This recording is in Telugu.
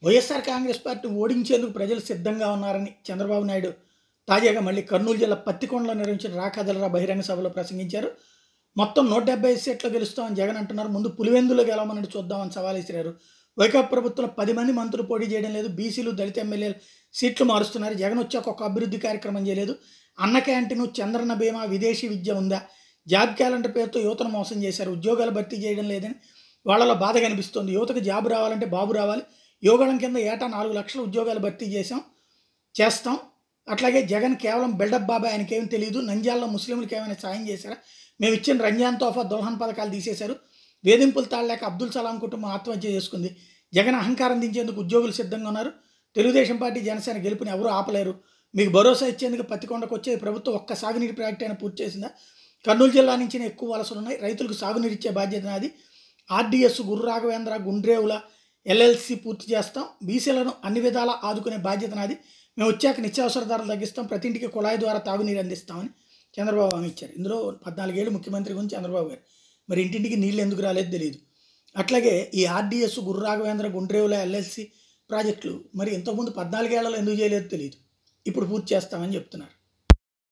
వైఎస్ఆర్ కాంగ్రెస్ పార్టీ ఓడించేందుకు ప్రజలు సిద్ధంగా ఉన్నారని చంద్రబాబు నాయుడు తాజాగా మళ్ళీ కర్నూలు జిల్లా పత్తికొండలో నిర్వహించిన రాకాదలరా బహిరంగ సభలో ప్రసంగించారు. మొత్తం 175 సీట్లు గెలుస్తామని జగన్ అంటున్నారు. ముందు పులివెందులో గెలవమని చూద్దామని సవాల్ విసిరారు. వైకాపా ప్రభుత్వంలో 10 మంది మంత్రులు పోటీ చేయడం లేదు. బీసీలు, దళిత ఎమ్మెల్యేలు సీట్లు మారుస్తున్నారు. జగన్ వచ్చాక ఒక అభివృద్ధి కార్యక్రమం చేయలేదు. అన్న క్యాంటీన్, చంద్రన్న బీమా, విదేశీ విద్య ఉందా? జాబ్ క్యాలెండర్ పేరుతో యువతను మోసం చేశారు. ఉద్యోగాలు భర్తీ చేయడం లేదని వాళ్ళలో బాధ కనిపిస్తోంది. యువతకు జాబ్ రావాలంటే బాబు రావాలి. యోగాళం కింద ఏటా 4 లక్షల ఉద్యోగాలు భర్తీ చేస్తాం. అట్లాగే జగన్ కేవలం బిల్డప్ బాబాయ్, ఆయనకేం తెలియదు. నంద్యాలలో ముస్లింలకు ఏమైనా సాయం చేశారా? మేము ఇచ్చిన రంజాన్ తోఫా, దుల్హన్ పథకాలు తీసేశారు. వేధింపులు తాళలేక అబ్దుల్ సలాం కుటుంబం ఆత్మహత్య చేసుకుంది. జగన్ అహంకారం దించేందుకు ఉద్యోగులు సిద్ధంగా ఉన్నారు. తెలుగుదేశం పార్టీ, జనసేన గెలుపుని ఎవరూ ఆపలేరు. మీకు భరోసా ఇచ్చేందుకు పత్తికొండకు వచ్చే ప్రభుత్వం ఒక్క సాగునీటి ప్రాజెక్ట్ అయినా పూర్తి చేసిందా? కర్నూలు జిల్లా నుంచి ఎక్కువ వలసలు ఉన్నాయి. రైతులకు సాగునీరు ఇచ్చే బాధ్యత నాది. ఆర్డీఎస్, గుర్రు రాఘవేంద్ర, గుండ్రేవుల ఎల్ఎల్సి పూర్తి చేస్తాం. బీసీలను అన్ని విధాలా ఆదుకునే బాధ్యత నాది. మేము వచ్చాక నిత్యావసర ధరలు తగ్గిస్తాం. ప్రతి ఇంటికి కుళాయి ద్వారా తాగునీరు అందిస్తామని చంద్రబాబు హామీ ఇచ్చారు. ఇందులో 14 ఏళ్ళు ముఖ్యమంత్రి గురించి చంద్రబాబు గారు. మరి ఇంటింటికి నీళ్ళు ఎందుకు రాలేదు తెలియదు. అట్లాగే ఈ ఆర్డీఎస్, గుర్రు రాఘవేంద్ర, గుండ్రేవుల ఎల్ఎల్సి ప్రాజెక్టులు మరి ఇంతకుముందు 14 ఏళ్లలో ఎందుకు చేయలేదో తెలియదు. ఇప్పుడు పూర్తి చేస్తామని చెప్తున్నారు.